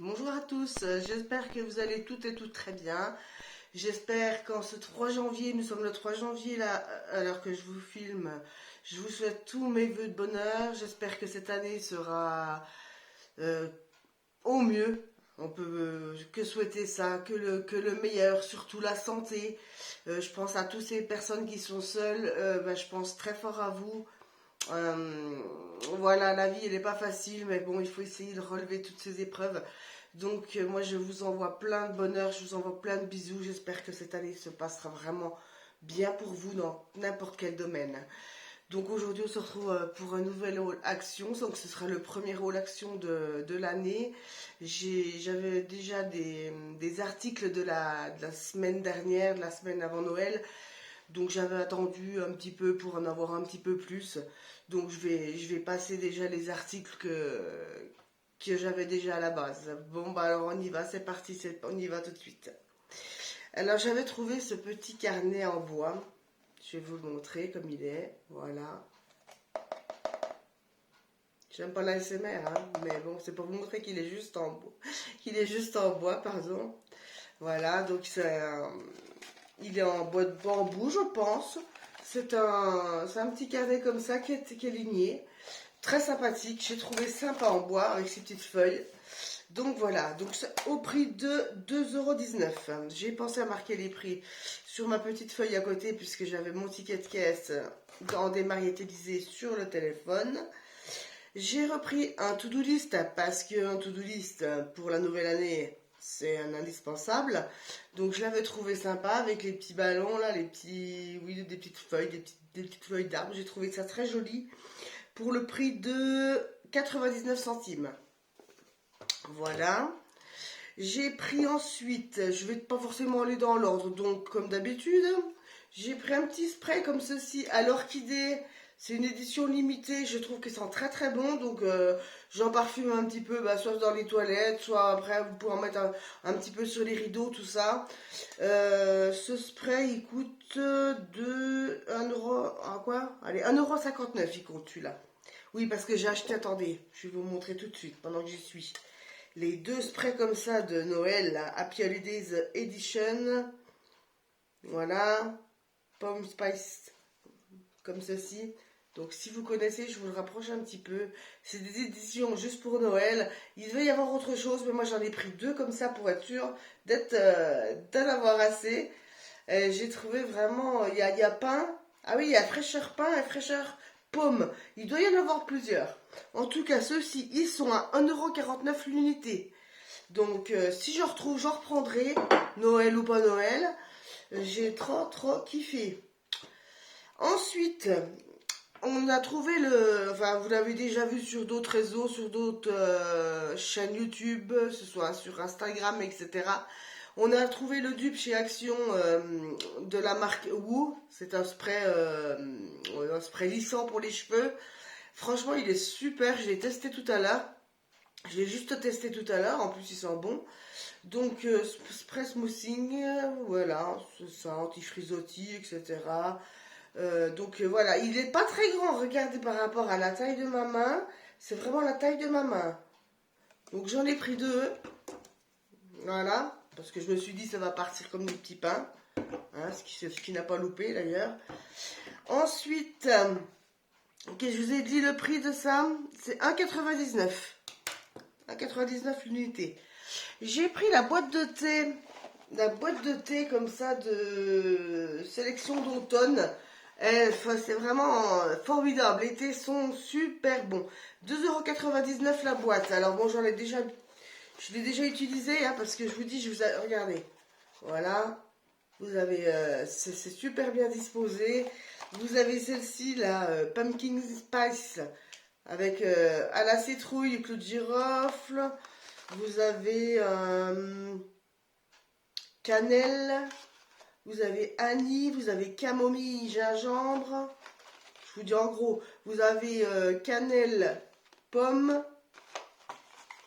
Bonjour à tous, j'espère que vous allez toutes et toutes très bien. J'espère qu'en ce 3 janvier, nous sommes le 3 janvier là, à l'heure que je vous filme, je vous souhaite tous mes vœux de bonheur. J'espère que cette année sera euh, au mieux. On peut que souhaiter ça, que le meilleur, surtout la santé. Je pense à toutes ces personnes qui sont seules, je pense très fort à vous. Euh, voilà, la vie, elle n'est pas facile, mais bon, il faut essayer de relever toutes ces épreuves. Donc, moi, je vous envoie plein de bonheur, je vous envoie plein de bisous. J'espère que cette année se passera vraiment bien pour vous dans n'importe quel domaine. Donc, aujourd'hui, on se retrouve pour un nouvel All Action. Donc, ce sera le premier All Action de l'année. J'avais déjà des articles de la semaine dernière, de la semaine avant Noël. Donc j'avais attendu un petit peu pour en avoir un petit peu plus. Donc je vais passer déjà les articles que j'avais déjà à la base. Bon bah alors on y va, c'est parti, on y va tout de suite. Alors j'avais trouvé ce petit carnet en bois. Je vais vous le montrer comme il est. Voilà. J'aime pas l'ASMR, hein, mais bon, c'est pour vous montrer qu'il est juste en bois. Qu'il est juste en bois, pardon. Voilà, donc il est en bois de bambou, je pense. C'est un petit carnet comme ça qui est ligné. Très sympathique. J'ai trouvé sympa en bois avec ses petites feuilles. Donc voilà, donc au prix de 2,19 €. J'ai pensé à marquer les prix sur ma petite feuille à côté puisque j'avais mon ticket de caisse dans des variétés sur le téléphone. J'ai repris un to-do list parce qu'un to-do list pour la nouvelle année, c'est un indispensable. Donc je l'avais trouvé sympa avec les petits ballons là, oui, des petites feuilles, des petites feuilles d'arbre. J'ai trouvé ça très joli pour le prix de 99 centimes. Voilà. J'ai pris ensuite, je vais pas forcément aller dans l'ordre, donc comme d'habitude, j'ai pris un petit spray comme ceci à l'orchidée. C'est une édition limitée, je trouve que ça sent très très bon, donc j'en parfume un petit peu, soit dans les toilettes, soit après vous pouvez en mettre un petit peu sur les rideaux, tout ça. Ce spray il coûte de 1 euro, quoi? Allez, 1,59 € il compte celui-là. Oui, parce que j'ai acheté, attendez, je vais vous montrer tout de suite pendant que j'y suis. Les deux sprays comme ça de Noël, là, Happy Holidays Edition. Voilà. Pomme Spice, comme ceci. Donc si vous connaissez, je vous le rapproche un petit peu. C'est des éditions juste pour Noël. Il devait y avoir autre chose, mais moi j'en ai pris deux comme ça pour être sûr d'en avoir assez. J'ai trouvé vraiment, il y a pain. Ah oui, il y a fraîcheur pain et fraîcheur pomme. Il doit y en avoir plusieurs. En tout cas, ceux-ci, ils sont à 1,49 € l'unité. Donc, si je retrouve, j'en reprendrai, Noël ou pas Noël. J'ai trop, trop kiffé. Ensuite, on a trouvé enfin, vous l'avez déjà vu sur d'autres réseaux, sur d'autres chaînes YouTube, que ce soit sur Instagram, etc. On a trouvé le dupe chez Action de la marque Woo. C'est un spray lissant pour les cheveux. Franchement, il est super. Je l'ai testé tout à l'heure. Je l'ai juste testé tout à l'heure. En plus, il sent bon. Donc, spray smoothing, voilà, c'est ça, anti-frisottis, etc. Donc voilà, il n'est pas très grand, regardez par rapport à la taille de ma main, c'est vraiment la taille de ma main. Donc j'en ai pris deux, voilà, parce que je me suis dit ça va partir comme des petits pains, hein, ce qui n'a pas loupé d'ailleurs. Ensuite, ok, je vous ai dit le prix de ça, c'est 1,99 €. 1,99 € l'unité. J'ai pris la boîte de thé comme ça de sélection d'automne. Enfin, c'est vraiment formidable. Les thés sont super bons. 2,99 € la boîte. Alors bon, je l'ai déjà utilisé hein, parce que je vous dis, regardez. Voilà. Vous avez, c'est super bien disposé. Vous avez celle-ci là, Pumpkin Spice avec à la citrouille, clou de girofle. Vous avez cannelle, vous avez anis, vous avez camomille, gingembre. Je vous dis en gros, vous avez cannelle, pomme,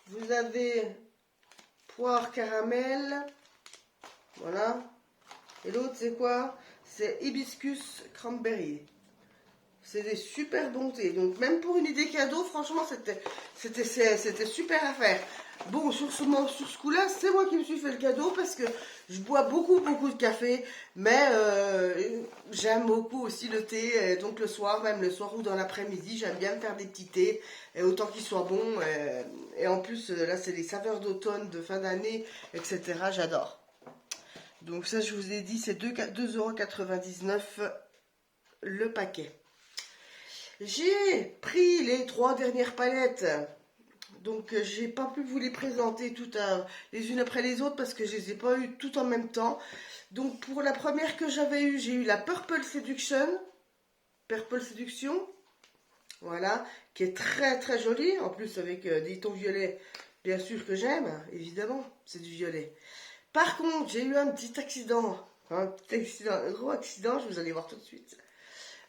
vous avez poire caramel, voilà. Et l'autre c'est quoi? C'est hibiscus cranberry. C'est des super bons thés. Donc même pour une idée cadeau, franchement, c'était super à faire. Bon, sur ce coup-là, c'est moi qui me suis fait le cadeau parce que je bois beaucoup de café, mais j'aime beaucoup aussi le thé. Et donc le soir, même le soir ou dans l'après-midi, j'aime bien me faire des petits thés, et autant qu'ils soient bons. Et en plus, là, c'est les saveurs d'automne, de fin d'année, etc. J'adore. Donc ça, je vous ai dit, c'est 2,99 € le paquet. J'ai pris les 3 dernières palettes. Donc j'ai pas pu vous les présenter les unes après les autres parce que je les ai pas eues toutes en même temps. Donc pour la première que j'avais eue, j'ai eu la Purple Seduction, voilà, qui est très jolie, en plus avec des tons violets, bien sûr que j'aime, évidemment, c'est du violet. Par contre, j'ai eu un gros accident, vous allez voir tout de suite.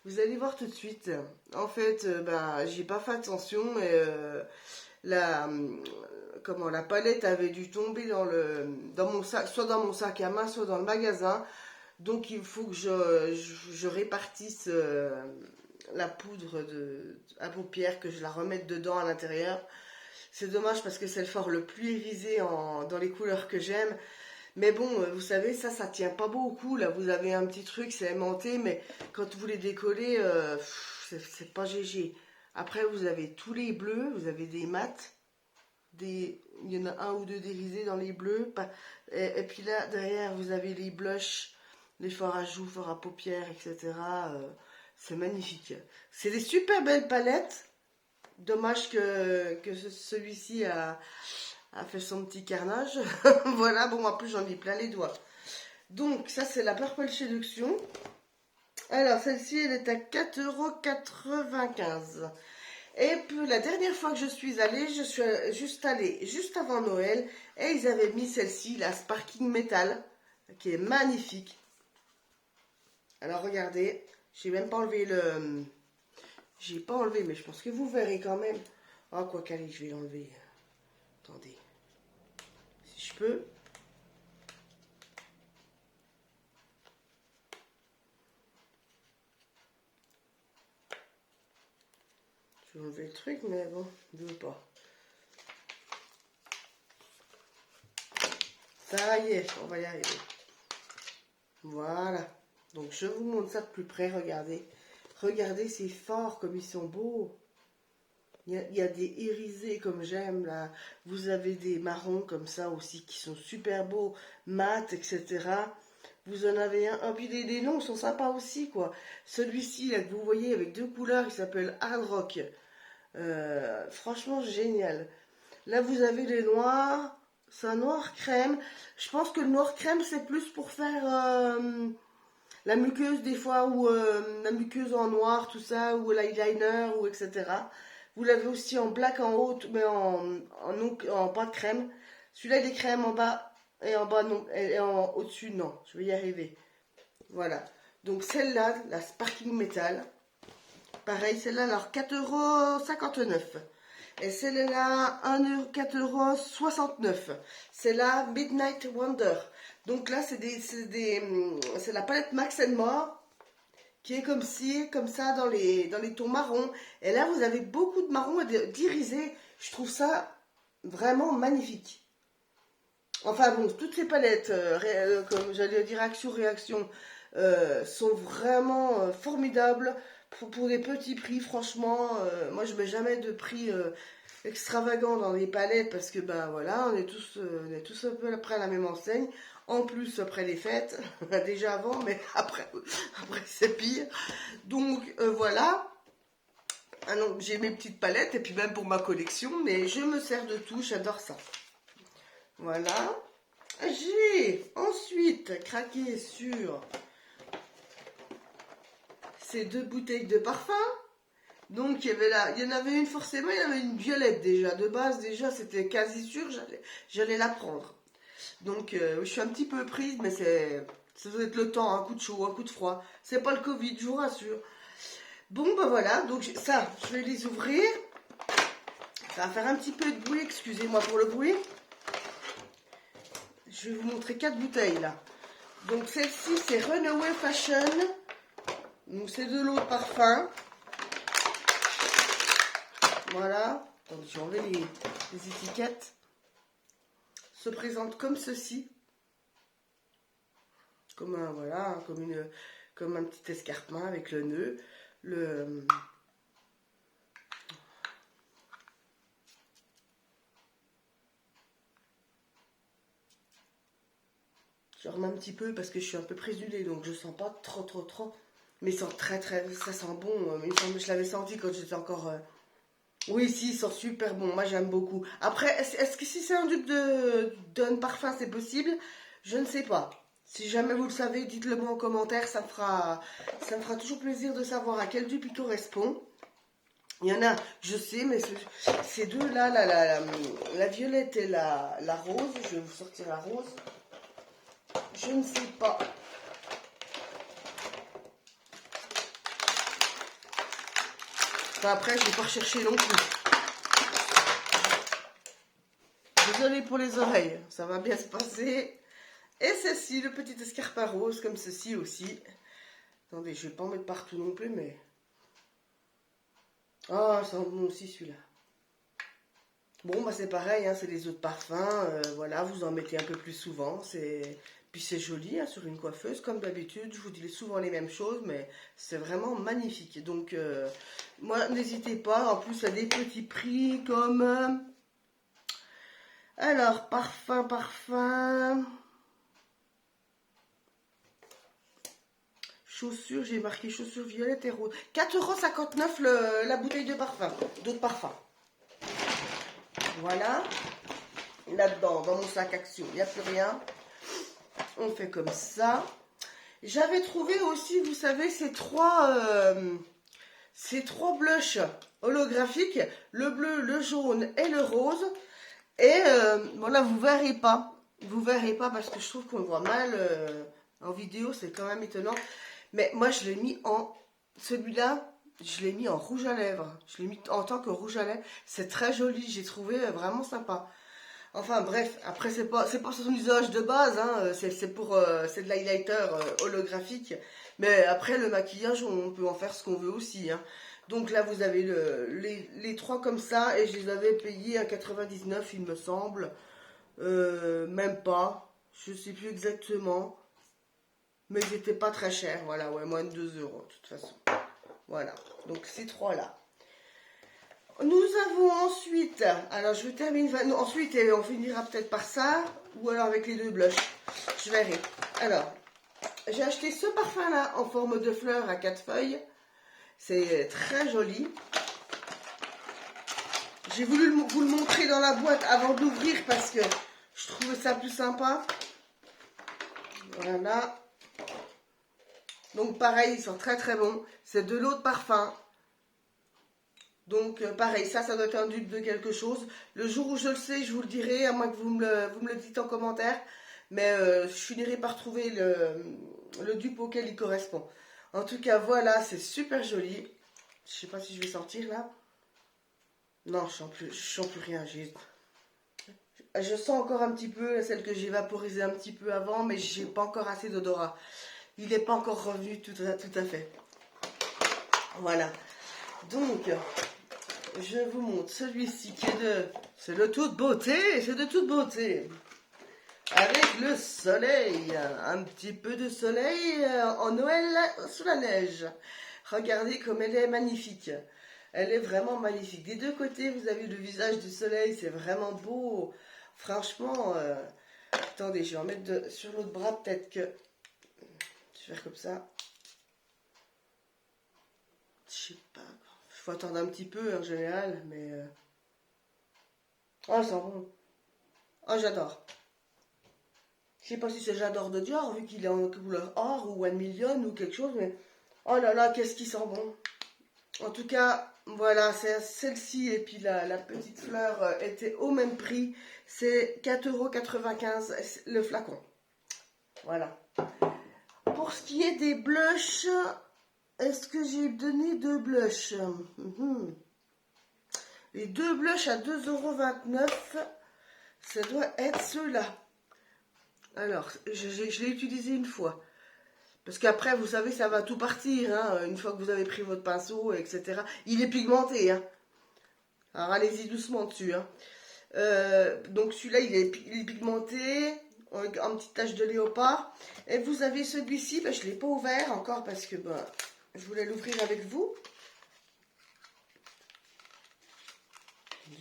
Vous allez voir tout de suite. En fait, j'ai pas fait attention et la, la palette avait dû tomber dans mon sac, soit dans mon sac à main, soit dans le magasin. Donc il faut que je répartisse la poudre à paupières, que je la remette dedans à l'intérieur. C'est dommage parce que c'est le fard le plus irisé dans les couleurs que j'aime. Mais bon, vous savez, ça tient pas beaucoup. Là, vous avez un petit truc, c'est aimanté, mais quand vous les décollez, c'est pas GG. Après, vous avez tous les bleus, vous avez des mats, il y en a un ou deux dérisés dans les bleus. Et puis là, derrière, vous avez les blushs, les fards à joues, fards à paupières, etc. C'est magnifique. C'est des super belles palettes. Dommage que celui-ci a fait son petit carnage. Voilà, bon, en plus j'en ai plein les doigts. Donc, ça c'est la Purple Seduction. Alors, celle-ci, elle est à 4,95 €. Et puis, la dernière fois que je suis allée juste avant Noël, et ils avaient mis celle-ci, la Sparking Metal, qui est magnifique. Alors, regardez, j'ai même pas enlevé j'ai pas enlevé, mais je pense que vous verrez quand même. Oh, quoi qu'allez, je vais l'enlever. Attendez. Si je peux. Je vais enlever le truc, mais bon, je veux pas. Ça y est, on va y arriver. Voilà. Donc, je vous montre ça de plus près, regardez. Regardez ces fards, comme ils sont beaux. Il y a des irisés comme j'aime là. Vous avez des marrons comme ça aussi qui sont super beaux, mat, etc. Vous en avez un. Puis les noms sont sympas aussi, quoi. Celui-ci là que vous voyez avec 2 couleurs, il s'appelle Hard Rock. Franchement génial. Là vous avez les noirs. C'est un noir crème. Je pense que le noir crème c'est plus pour faire la muqueuse des fois, ou la muqueuse en noir, tout ça, ou l'eyeliner, ou etc. Vous l'avez aussi en black en haut, mais en pas de crème. Celui-là, il est crème en bas, et en bas, non. Et au-dessus, non. Je vais y arriver. Voilà. Donc, celle-là, la Sparking Metal. Pareil, celle-là, alors 4,59 €. Et celle-là, 4,69 €. C'est la Midnight Wonder. Donc là, c'est la palette Max More qui est comme ça dans les tons marrons. Et là, vous avez beaucoup de marron et d'irisé. Je trouve ça vraiment magnifique. Enfin bon, toutes ces palettes, comme j'allais dire, action-réaction, sont vraiment formidables pour des petits prix. Franchement, moi je mets jamais de prix extravagant dans les palettes parce que ben voilà, on est tous un peu après à la même enseigne. En plus après les fêtes, déjà avant, mais après c'est pire. Donc voilà. Ah non, j'ai mes petites palettes et puis même pour ma collection, mais je me sers de tout, j'adore ça. Voilà. J'ai ensuite craqué sur ces 2 bouteilles de parfum. Donc il y en avait une forcément, il y en avait une violette déjà. De base déjà c'était quasi sûr, j'allais la prendre. Donc je suis un petit peu prise, mais ça doit être le temps, un coup de chaud, un coup de froid. C'est pas le Covid, je vous rassure. Bon ben voilà, donc ça, je vais les ouvrir. Ça va faire un petit peu de bruit, excusez-moi pour le bruit. Je vais vous montrer 4 bouteilles là. Donc celle-ci c'est Runaway Fashion. Donc c'est de l'eau de parfum. Voilà. Attendez, j'ai enlevé les étiquettes. se présente comme ceci. Comme un, voilà, comme un petit escarpin avec le nœud. Je remets un petit peu parce que je suis un peu prise du lait, donc je sens pas trop. Mais il sent ça sent bon. Il me semble que je l'avais senti quand j'étais encore... Oui, si, il sent super bon. Moi, j'aime beaucoup. Après, est-ce que si c'est un dupe d'un parfum, c'est possible? Je ne sais pas. Si jamais vous le savez, dites-le moi en commentaire. Ça me fera toujours plaisir de savoir à quel dupe il correspond. Il y en a, je sais, mais ces deux-là, la violette et la rose, je vais vous sortir la rose. Je ne sais pas. Enfin, après, je ne vais pas rechercher non plus. Désolée pour les oreilles, ça va bien se passer. Et ceci, le petit escarpin rose, comme ceci aussi. Attendez, je ne vais pas en mettre partout non plus, mais... Ah, ça sent bon aussi celui-là. Bon, bah c'est pareil, hein, c'est les autres parfums. Voilà, vous en mettez un peu plus souvent. Puis c'est joli, hein, sur une coiffeuse, comme d'habitude. Je vous dis souvent les mêmes choses, mais c'est vraiment magnifique. Donc, moi, n'hésitez pas. En plus, il y a des petits prix comme... alors, parfum... Chaussures, j'ai marqué chaussures violettes et roses. 4,59 € la bouteille de parfum, d'autres parfums. Voilà. Là-dedans, dans mon sac Action, il n'y a plus rien. On fait comme ça. J'avais trouvé aussi, vous savez, ces trois blushs holographiques. Le bleu, le jaune et le rose. Et voilà, vous verrez pas. Vous verrez pas parce que je trouve qu'on le voit mal en vidéo. C'est quand même étonnant. Mais moi, je l'ai mis en... Celui-là, je l'ai mis en rouge à lèvres. Je l'ai mis en tant que rouge à lèvres. C'est très joli. J'ai trouvé vraiment sympa. Enfin bref, après c'est pas son usage de base, hein, c'est de l'highlighter holographique. Mais après le maquillage, on peut en faire ce qu'on veut aussi, hein. Donc là vous avez les trois comme ça et je les avais payés à 99 il me semble. Même pas, je sais plus exactement. Mais ils n'étaient pas très chers, voilà, ouais, moins de 2 € de toute façon. Voilà, donc ces trois-là. Nous avons ensuite, alors je vais terminer, ensuite on finira peut-être par ça, ou alors avec les deux blushs, je verrai. Alors, j'ai acheté ce parfum-là en forme de fleur à 4 feuilles, c'est très joli. J'ai voulu vous le montrer dans la boîte avant de l'ouvrir parce que je trouvais ça plus sympa. Voilà. Donc pareil, ils sont très bons. C'est de l'eau de parfum. Donc pareil, ça doit être un dupe de quelque chose. Le jour où je le sais, je vous le dirai, à moins que vous me le dites en commentaire. Mais je finirai par trouver le dupe auquel il correspond. En tout cas, voilà, c'est super joli. Je sais pas si je vais sortir là. Non, je sens plus rien. Je sens encore un petit peu celle que j'ai vaporisée un petit peu avant, mais j'ai pas encore assez d'odorat. Il n'est pas encore revenu tout à fait. Voilà. Donc, je vous montre celui-ci qui est c'est de toute beauté, c'est de toute beauté. Avec le soleil, un petit peu de soleil en Noël sous la neige. Regardez comme elle est magnifique. Elle est vraiment magnifique. Des deux côtés, vous avez le visage du soleil, c'est vraiment beau. Franchement, attendez, je vais en mettre sur l'autre bras, peut-être que... Je vais faire comme ça. Je sais pas. Il faut attendre un petit peu en général, mais... Oh, ça sent bon. Oh, j'adore. Je sais pas si c'est j'adore de Dior, vu qu'il est en couleur or ou 1 million ou quelque chose, mais... Oh là là, qu'est-ce qui sent bon. En tout cas, voilà, c'est celle-ci et puis la petite fleur était au même prix. C'est 4,95 € le flacon. Voilà. Pour ce qui est des blushs, est-ce que j'ai donné 2 blushs? Les 2 blushs à 2,29 €, ça doit être ceux-là. Alors, je l'ai utilisé une fois. Parce qu'après, vous savez, ça va tout partir, hein, une fois que vous avez pris votre pinceau, etc. Il est pigmenté, hein. Alors, allez-y doucement dessus, hein. Donc celui-là, il est pigmenté, en petite tache de léopard. Et vous avez celui-ci, je ne l'ai pas ouvert encore parce que je voulais l'ouvrir avec vous.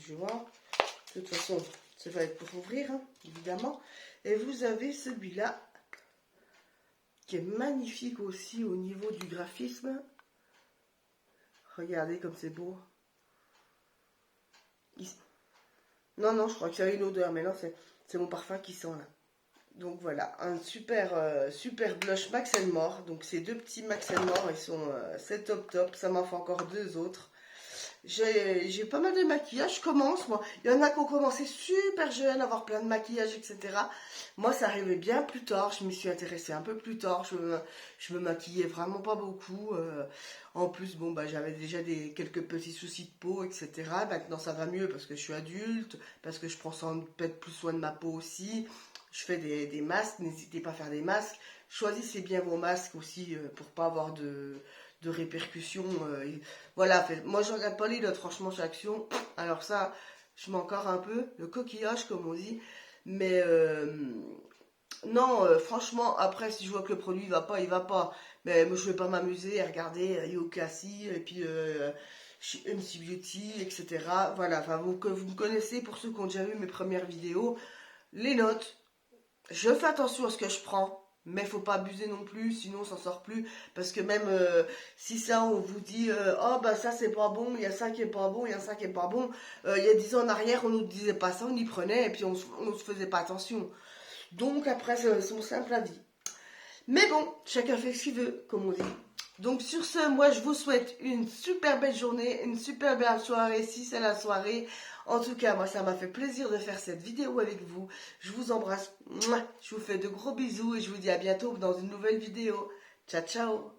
Je vois. De toute façon, ça va être pour ouvrir, hein, évidemment. Et vous avez celui-là, qui est magnifique aussi au niveau du graphisme. Regardez comme c'est beau. Non, non, je crois qu'il y a une odeur, mais non, c'est mon parfum qui sent là. Donc voilà, un super, super blush Max More. Donc ces deux petits Max More, c'est top top. Ça m'en fait encore deux autres. J'ai pas mal de maquillage, je commence, moi. Il y en a qui ont commencé super jeunes, à avoir plein de maquillage, etc. Moi, ça arrivait bien plus tard, je m'y suis intéressée un peu plus tard, je me maquillais vraiment pas beaucoup. En plus, j'avais déjà quelques petits soucis de peau, etc. Maintenant, ça va mieux parce que je suis adulte, parce que je prends peut-être plus soin de ma peau aussi. Je fais des masques, n'hésitez pas à faire des masques. Choisissez bien vos masques aussi pour pas avoir de répercussions. Voilà, moi je regarde pas les notes, franchement, chez Action. Alors ça, je mets encore un peu, le coquillage comme on dit. Mais non, franchement, après, si je vois que le produit va pas, il va pas. Mais moi, je vais pas m'amuser à regarder Yocassi et puis MC Beauty, etc. Voilà, enfin, que vous me connaissez, pour ceux qui ont déjà vu mes premières vidéos, les notes, je fais attention à ce que je prends. Mais faut pas abuser non plus, sinon on s'en sort plus. Parce que même si ça, on vous dit oh bah ça c'est pas bon, il y a ça qui est pas bon, il y a ça qui est pas bon. Il y a 10 ans en arrière, on nous disait pas ça, on y prenait et puis on se faisait pas attention. Donc après, c'est mon simple avis. Mais bon, chacun fait ce qu'il veut, comme on dit. Donc sur ce, moi je vous souhaite une super belle journée, une super belle soirée si c'est la soirée. En tout cas, moi ça m'a fait plaisir de faire cette vidéo avec vous. Je vous embrasse, je vous fais de gros bisous et je vous dis à bientôt dans une nouvelle vidéo. Ciao ciao.